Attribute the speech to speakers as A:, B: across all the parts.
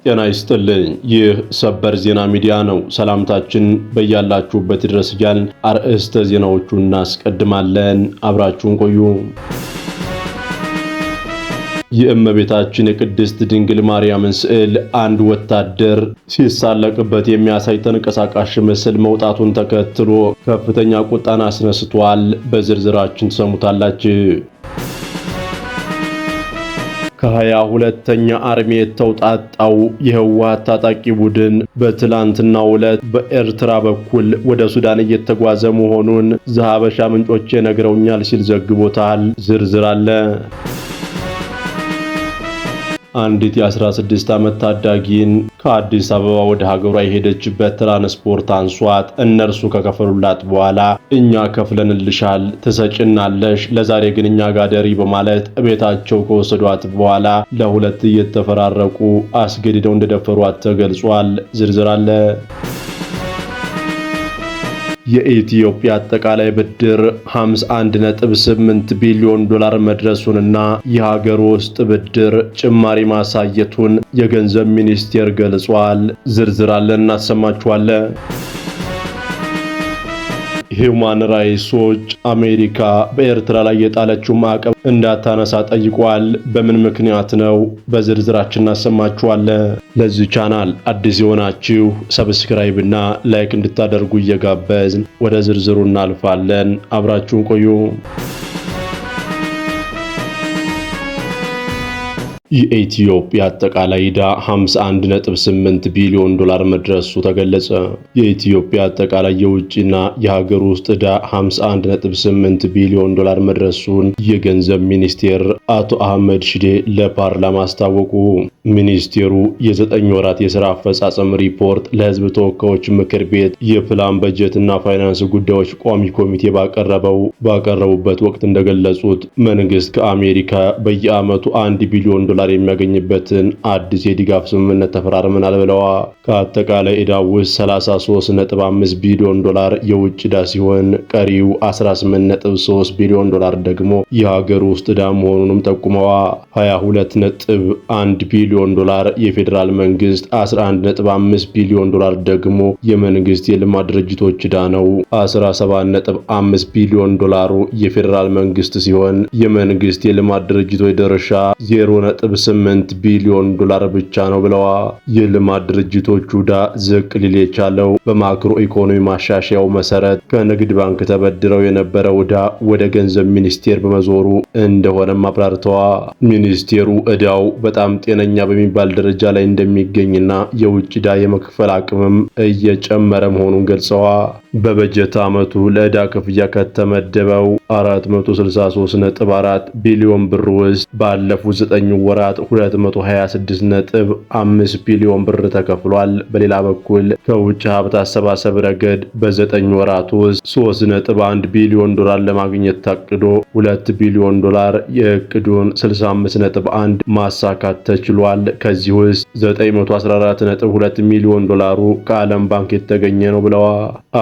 A: ጤና ይስጥልኝ። ይህ ሰበር ዜና ሚዲያ ነው። ሰላምታችን በያላችሁበት ድረስ እያልን አርዕስተ ዜናዎቹን እናስቀድማለን። አብራችሁን ቆዩ። የእመቤታችን የቅድስት ድንግል ማርያምን ስዕል አንድ ወታደር ሲሳለቅበት የሚያሳይ ተንቀሳቃሽ ምስል መውጣቱን ተከትሎ ከፍተኛ ቁጣን አስነስቷል። በዝርዝራችን ትሰሙታላችሁ። ከ22ኛ አርሚ የተውጣጣው የህወሓት ታጣቂ ቡድን በትላንትናው ዕለት በኤርትራ በኩል ወደ ሱዳን እየተጓዘ መሆኑን ዘሐበሻ ምንጮቼ ነግረውኛል ሲል ዘግቦታል። ዝርዝር አለ። አንዲት የ16 ዓመት ታዳጊን ከአዲስ አበባ ወደ ሀገሯ የሄደችበት ትራንስፖርት አንሷት እነርሱ ከከፈሉላት በኋላ እኛ ከፍለንልሻል ትሰጭናለሽ፣ ለዛሬ ግን እኛ ጋር ደሪ በማለት ቤታቸው ከወሰዷት በኋላ ለሁለት እየተፈራረቁ አስገድደው እንደደፈሯት ተገልጿል። ዝርዝር አለ። የኢትዮጵያ አጠቃላይ ብድር 51.8 ቢሊዮን ዶላር መድረሱንና የሀገር ውስጥ ብድር ጭማሪ ማሳየቱን የገንዘብ ሚኒስቴር ገልጿል። ዝርዝር አለን እናሰማችኋለን። ሂውማን ራይትስ ዎች አሜሪካ በኤርትራ ላይ የጣለችው ማዕቀብ እንዳታነሳ ጠይቋል። በምን ምክንያት ነው? በዝርዝራችን እናሰማችኋለን። ለዚህ ቻናል አዲስ የሆናችሁ ሰብስክራይብ እና ላይክ እንድታደርጉ እየጋበዝን ወደ ዝርዝሩ እናልፋለን። አብራችሁን ቆዩ። የኢትዮጵያ አጠቃላይ ዕዳ 51.8 ቢሊዮን ዶላር መድረሱ ተገለጸ። የኢትዮጵያ አጠቃላይ የውጭና የሀገር ውስጥ ዕዳ 51.8 ቢሊዮን ዶላር መድረሱን የገንዘብ ሚኒስቴር አቶ አህመድ ሺዴ ለፓርላማ አስታወቁ። ሚኒስቴሩ የ9 ወራት የሥራ አፈጻጸም ሪፖርት ለሕዝብ ተወካዮች ምክር ቤት የፕላን በጀትና ፋይናንስ ጉዳዮች ቋሚ ኮሚቴ ባቀረቡበት ወቅት እንደገለጹት መንግስት ከአሜሪካ በየዓመቱ 1 ቢሊዮን ዶላር የሚያገኝበትን አዲስ የድጋፍ ስምምነት ተፈራርመናል ብለዋል። ከአጠቃላይ ዕዳው ውስጥ 33.5 ቢሊዮን ዶላር የውጭ ዕዳ ሲሆን ቀሪው 18.3 ቢሊዮን ዶላር ደግሞ የሀገር ውስጥ ዕዳ መሆኑንም ጠቁመዋል። 22.1 ቢሊዮን ዶላር የፌዴራል መንግስት፣ 11.5 ቢሊዮን ዶላር ደግሞ የመንግስት የልማት ድርጅቶች ዕዳ ነው። 17.5 ቢሊዮን ዶላሩ የፌዴራል መንግስት ሲሆን የመንግስት የልማት ድርጅቶች ድርሻ 0.8 ቢሊዮን ዶላር ብቻ ነው ብለዋል። የልማት ድርጅቶቹ ዕዳ ዝቅ ሊል የቻለው በማክሮ ኢኮኖሚ ማሻሻያው መሰረት ከንግድ ባንክ ተበድረው የነበረው ዕዳ ወደ ገንዘብ ሚኒስቴር በመዞሩ እንደሆነም አብራርተዋል። ሚኒስቴሩ ዕዳው በጣም ጤነኛ በሚባል ደረጃ ላይ እንደሚገኝና የውጭ ዕዳ የመክፈል አቅምም እየጨመረ መሆኑን ገልጸዋል። በበጀት ዓመቱ ለዕዳ ክፍያ ከተመደበው 463.4 ቢሊዮን ብር ውስጥ ባለፉት 9 ወራት 226.5 ቢሊዮን ብር ተከፍሏል። በሌላ በኩል ከውጭ ሀብት አሰባሰብ ረገድ በ9 ወራት ውስጥ 3.1 ቢሊዮን ዶላር ለማግኘት ታቅዶ 2 ቢሊዮን ዶላር የእቅዱን 65.1 ማሳካት ተችሏል። ከዚህ ውስጥ 914.2 ሚሊዮን ዶላሩ ከዓለም ባንክ የተገኘ ነው ብለዋል።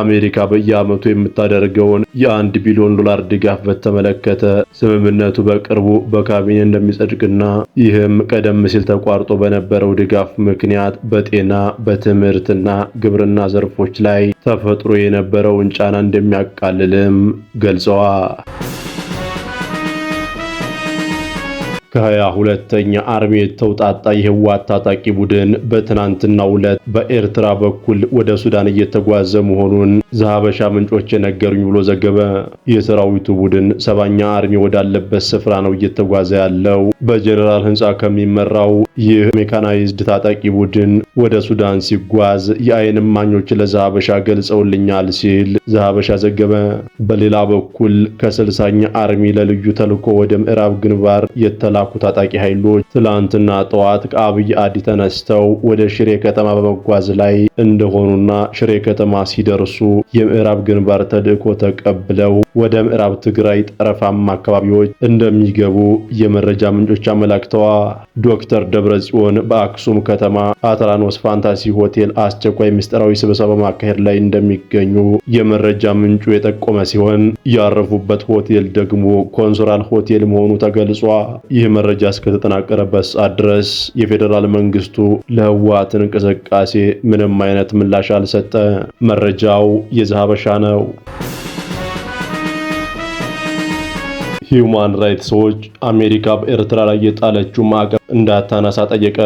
A: አሜሪካ በየዓመቱ የምታደርገውን የ1 ቢሊዮን ዶላር ድጋፍ በተመለከተ ስምምነቱ በቅርቡ በካቢኔ እንደሚጸድቅና ይህም ቀደም ሲል ተቋርጦ በነበረው ድጋፍ ምክንያት በጤና በትምህርትና ግብርና ዘርፎች ላይ ተፈጥሮ የነበረውን ጫና እንደሚያቃልልም ገልጸዋል። ከ22ኛ አርሚ የተውጣጣ የህወሓት ታጣቂ ቡድን በትናንትናው ዕለት በኤርትራ በኩል ወደ ሱዳን እየተጓዘ መሆኑን ዘሐበሻ ምንጮች ነገሩኝ ብሎ ዘገበ። የሰራዊቱ ቡድን 7ኛ አርሚ ወዳለበት ስፍራ ነው እየተጓዘ ያለው። በጀነራል ህንጻ ከሚመራው ይህ ሜካናይዝድ ታጣቂ ቡድን ወደ ሱዳን ሲጓዝ የዓይን እማኞች ለዘሐበሻ ገልጸውልኛል ሲል ዘሐበሻ ዘገበ። በሌላ በኩል ከ60ኛ አርሚ ለልዩ ተልዕኮ ወደ ምዕራብ ግንባር የተላኩ ታጣቂ ኃይሎች ትላንትና ጠዋት ከአብይ አዲ ተነስተው ወደ ሽሬ ከተማ በመጓዝ ላይ እንደሆኑና ሽሬ ከተማ ሲደርሱ የምዕራብ ግንባር ተልዕኮ ተቀብለው ወደ ምዕራብ ትግራይ ጠረፋማ አካባቢዎች እንደሚገቡ የመረጃ ምንጮች አመላክተዋል። ዶክተር ደብረጽዮን በአክሱም ከተማ አትራኖስ ፋንታሲ ሆቴል አስቸኳይ ምስጢራዊ ስብሰባ ማካሄድ ላይ እንደሚገኙ የመረጃ ምንጩ የጠቆመ ሲሆን ያረፉበት ሆቴል ደግሞ ኮንሶራል ሆቴል መሆኑ ተገልጿል። ይህ መረጃ እስከተጠናቀረበት ሰዓት ድረስ የፌዴራል መንግስቱ ለህወሓት እንቅስቃሴ ምንም አይነት ምላሽ አልሰጠ። መረጃው የዛሀበሻ ነው። ሂዩማን ራይትስ ዎች አሜሪካ በኤርትራ ላይ የጣለችው ማዕቀብ እንዳታነሳ ጠየቀ።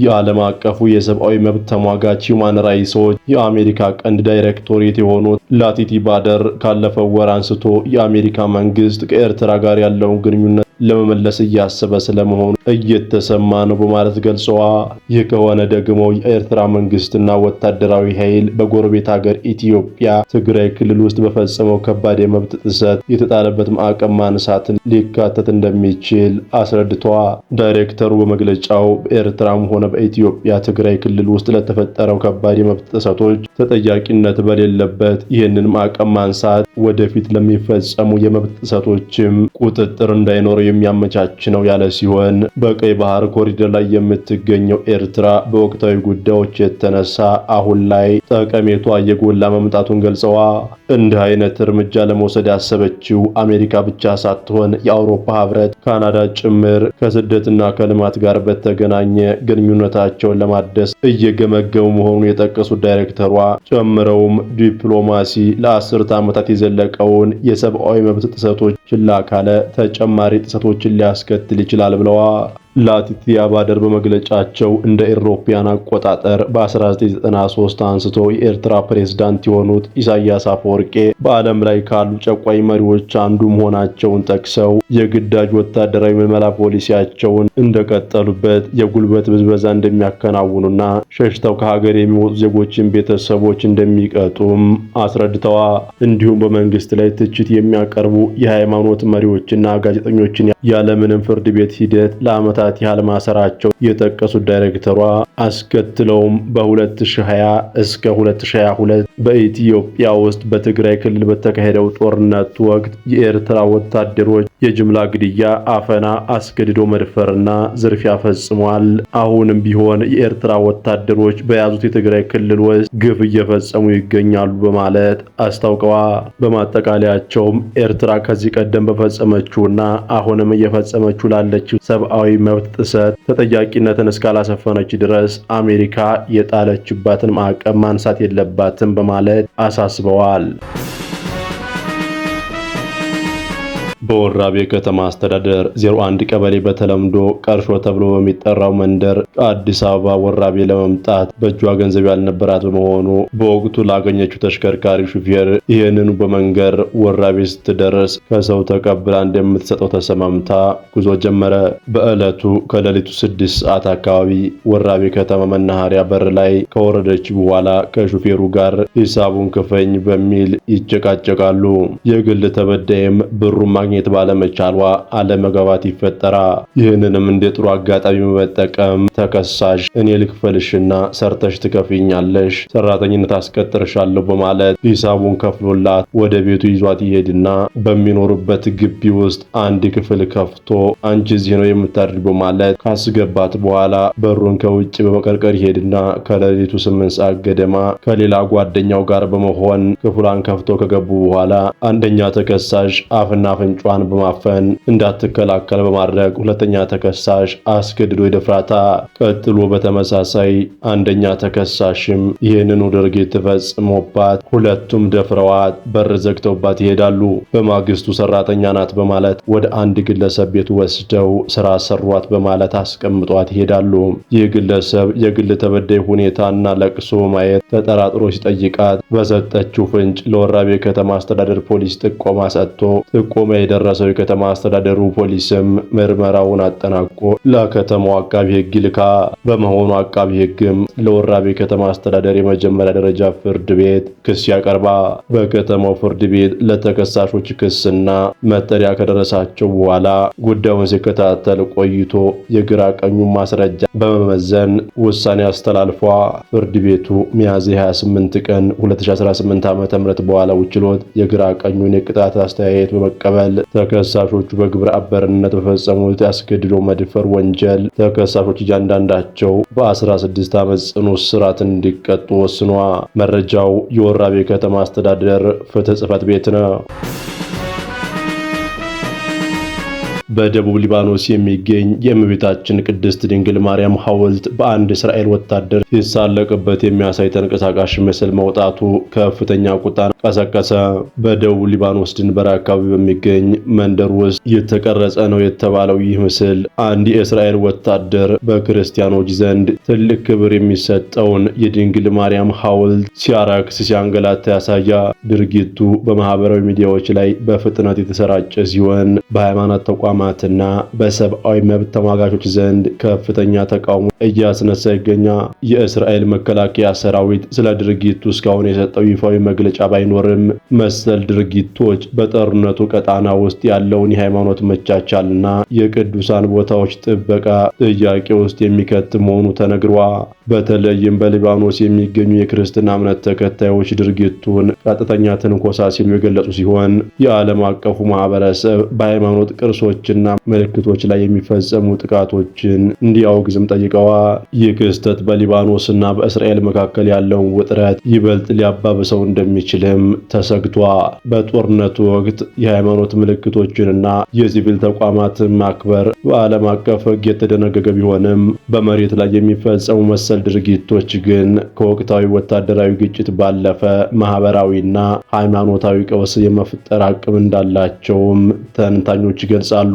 A: የዓለም አቀፉ የሰብአዊ መብት ተሟጋች ሂዩማን ራይትስ ዎች የአሜሪካ ቀንድ ዳይሬክቶሬት የሆኑት ላቲቲ ባደር ካለፈው ወር አንስቶ የአሜሪካ መንግስት ከኤርትራ ጋር ያለውን ግንኙነት ለመመለስ እያሰበ ስለመሆኑ እየተሰማ ነው በማለት ገልጸዋል። ይህ ከሆነ ደግሞ የኤርትራ መንግስትና ወታደራዊ ኃይል በጎረቤት ሀገር ኢትዮጵያ ትግራይ ክልል ውስጥ በፈጸመው ከባድ የመብት ጥሰት የተጣለበት ማዕቀብ ማንሳትን ሊካተት እንደሚችል አስረድተዋል። ዳይሬክተሩ በመግለጫው በኤርትራም ሆነ በኢትዮጵያ ትግራይ ክልል ውስጥ ለተፈጠረው ከባድ የመብት ጥሰቶች ተጠያቂነት በሌለበት ይህንን ማዕቀብ ማንሳት ወደፊት ለሚፈጸሙ የመብት ጥሰቶችም ቁጥጥር እንዳይኖር የሚያመቻች ነው ያለ ሲሆን በቀይ ባህር ኮሪደር ላይ የምትገኘው ኤርትራ በወቅታዊ ጉዳዮች የተነሳ አሁን ላይ ጠቀሜቷ እየጎላ መምጣቱን ገልጸዋል። እንዲህ አይነት እርምጃ ለመውሰድ ያሰበችው አሜሪካ ብቻ ሳትሆን የአውሮፓ ህብረት፣ ካናዳ ጭምር ከስደትና ከልማት ጋር በተገናኘ ግንኙነታቸውን ለማደስ እየገመገሙ መሆኑን የጠቀሱት ዳይሬክተሯ ጨምረውም ዲፕሎማሲ ለአስርተ ዓመታት የዘለቀውን የሰብአዊ መብት ጥሰቶች ችላ ካለ ተጨማሪ ጥሰቶችን ሊያስከትል ይችላል ብለዋል። ላቲቲያ ባደር በመግለጫቸው እንደ ኢሮፒያን አቆጣጠር በ1993 አንስቶ የኤርትራ ፕሬዝዳንት የሆኑት ኢሳያስ አፈወርቄ በዓለም ላይ ካሉ ጨቋኝ መሪዎች አንዱ መሆናቸውን ጠቅሰው የግዳጅ ወታደራዊ ምልመላ ፖሊሲያቸውን እንደቀጠሉበት፣ የጉልበት ብዝበዛ እንደሚያከናውኑና ሸሽተው ከሀገር የሚወጡ ዜጎችን ቤተሰቦች እንደሚቀጡም አስረድተዋል። እንዲሁም በመንግስት ላይ ትችት የሚያቀርቡ የሃይማኖት መሪዎችና ጋዜጠኞችን ያለምንም ፍርድ ቤት ሂደት ለዓመታት ያህል ማሰራቸው የጠቀሱት ዳይሬክተሯ አስከትለውም በ2020 እስከ 2022 በኢትዮጵያ ውስጥ በትግራይ ክልል በተካሄደው ጦርነት ወቅት የኤርትራ ወታደሮች የጅምላ ግድያ፣ አፈና፣ አስገድዶ መድፈርና ዝርፊያ ፈጽሟል። አሁንም ቢሆን የኤርትራ ወታደሮች በያዙት የትግራይ ክልል ውስጥ ግፍ እየፈጸሙ ይገኛሉ በማለት አስታውቀዋል። በማጠቃለያቸውም ኤርትራ ከዚህ ቀደም በፈጸመችውና አሁንም እየፈጸመችው ላለችው ሰብአዊ መብት ጥሰት ተጠያቂነትን እስካላሰፈነች ድረስ አሜሪካ የጣለችባትን ማዕቀብ ማንሳት የለባትም በማለት አሳስበዋል። በወራቤ ከተማ አስተዳደር 01 ቀበሌ በተለምዶ ቀርሾ ተብሎ በሚጠራው መንደር ከአዲስ አበባ ወራቤ ለመምጣት በእጇ ገንዘብ ያልነበራት በመሆኑ በወቅቱ ላገኘችው ተሽከርካሪ ሹፌር ይህንኑ በመንገር ወራቤ ስትደርስ ከሰው ተቀብላ እንደምትሰጠው ተሰማምታ ጉዞ ጀመረ። በዕለቱ ከሌሊቱ 6 ሰዓት አካባቢ ወራቤ ከተማ መናኸሪያ በር ላይ ከወረደች በኋላ ከሹፌሩ ጋር ሂሳቡን ክፈኝ በሚል ይጨቃጨቃሉ። የግል ተበዳይም ብሩን ማግኘት ባለመቻሏ አለመግባባት ይፈጠራል። ይህንንም እንደ ጥሩ አጋጣሚ በመጠቀም ተከሳሽ እኔ ልክፈልሽና ሰርተሽ ትከፍኛለሽ፣ ሰራተኝነት አስቀጥርሻለሁ በማለት ሂሳቡን ከፍሎላት ወደ ቤቱ ይዟት ይሄድና በሚኖሩበት ግቢ ውስጥ አንድ ክፍል ከፍቶ አንቺ እዚህ ነው የምታድሪው በማለት ካስገባት በኋላ በሩን ከውጭ በመቀርቀር ይሄድና ከሌሊቱ 8 ሰዓት ገደማ ከሌላ ጓደኛው ጋር በመሆን ክፍሏን ከፍቶ ከገቡ በኋላ አንደኛ ተከሳሽ አፍና አፍንጫዋን በማፈን እንዳትከላከል በማድረግ ሁለተኛ ተከሳሽ አስገድዶ ይደፍራታል። ቀጥሎ በተመሳሳይ አንደኛ ተከሳሽም ይህንኑ ድርጊት ፈጽሞባት ሁለቱም ደፍረዋት በር ዘግተውባት ይሄዳሉ። በማግስቱ ሰራተኛ ናት በማለት ወደ አንድ ግለሰብ ቤት ወስደው ስራ ሰሯት በማለት አስቀምጧት ይሄዳሉ። ይህ ግለሰብ የግል ተበዳይ ሁኔታና ለቅሶ ማየት ተጠራጥሮ ሲጠይቃት በሰጠችው ፍንጭ ለወራቤ ከተማ አስተዳደር ፖሊስ ጥቆማ ሰጥቶ ጥቆማ የደረሰው የከተማ አስተዳደሩ ፖሊስም ምርመራውን አጠናቆ ለከተማው አቃቢ ሕግ ይልካ። በመሆኑ አቃቢ ሕግም ለወራቤ ከተማ አስተዳደር የመጀመሪያ ደረጃ ፍርድ ቤት ክስ ያቀርባ። በከተማው ፍርድ ቤት ለተከሳሾች ክስና መጠሪያ ከደረሳቸው በኋላ ጉዳዩን ሲከታተል ቆይቶ የግራ ቀኙን ማስረጃ በመመዘን ውሳኔ አስተላልፏ። ፍርድ ቤቱ ሚያዝያ 28 ቀን 2018 ዓ.ም በዋለው ችሎት የግራ ቀኙን የቅጣት አስተያየት በመቀበል ተከሳሾቹ በግብረ አበርነት በፈጸሙት ያስገድዶ መድፈር ወንጀል ተከሳሾች እያንዳንዳቸው በ16 ዓመት ጽኑ እስራት እንዲቀጡ ወስኗል። መረጃው የወራቤ ከተማ አስተዳደር ፍትህ ጽሕፈት ቤት ነው። በደቡብ ሊባኖስ የሚገኝ የእመቤታችን ቅድስት ድንግል ማርያም ሐውልት በአንድ እስራኤል ወታደር ሲሳለቅበት የሚያሳይ ተንቀሳቃሽ ምስል መውጣቱ ከፍተኛ ቁጣን ቀሰቀሰ። በደቡብ ሊባኖስ ድንበር አካባቢ በሚገኝ መንደር ውስጥ የተቀረጸ ነው የተባለው ይህ ምስል አንድ የእስራኤል ወታደር በክርስቲያኖች ዘንድ ትልቅ ክብር የሚሰጠውን የድንግል ማርያም ሐውልት ሲያረክስ፣ ሲያንገላታ ያሳያል። ድርጊቱ በማህበራዊ ሚዲያዎች ላይ በፍጥነት የተሰራጨ ሲሆን በሃይማኖት ተቋማትና በሰብአዊ መብት ተሟጋቾች ዘንድ ከፍተኛ ተቃውሞ እያስነሳ ይገኛል። የእስራኤል መከላከያ ሰራዊት ስለ ድርጊቱ እስካሁን የሰጠው ይፋዊ መግለጫ ባይኖርም መሰል ድርጊቶች በጦርነቱ ቀጣና ውስጥ ያለውን የሃይማኖት መቻቻልና የቅዱሳን ቦታዎች ጥበቃ ጥያቄ ውስጥ የሚከት መሆኑ ተነግሯል። በተለይም በሊባኖስ የሚገኙ የክርስትና እምነት ተከታዮች ድርጊቱን ቀጥተኛ ትንኮሳ ሲሉ የገለጹ ሲሆን የዓለም አቀፉ ማህበረሰብ በሃይማኖት ቅርሶችና ምልክቶች ላይ የሚፈጸሙ ጥቃቶችን እንዲያወግዝም ጠይቀዋል። ይህ ክስተት በሊባኖስና በእስራኤል መካከል ያለውን ውጥረት ይበልጥ ሊያባብሰው እንደሚችልም ተሰግቷል። በጦርነቱ ወቅት የሃይማኖት ምልክቶችንና የሲቪል ተቋማትን ማክበር በዓለም አቀፍ ሕግ የተደነገገ ቢሆንም በመሬት ላይ የሚፈጸሙ መሰል ድርጊቶች ግን ከወቅታዊ ወታደራዊ ግጭት ባለፈ ማህበራዊና ሃይማኖታዊ ቀውስ የመፍጠር አቅም እንዳላቸውም ተንታኞች ይገልጻሉ።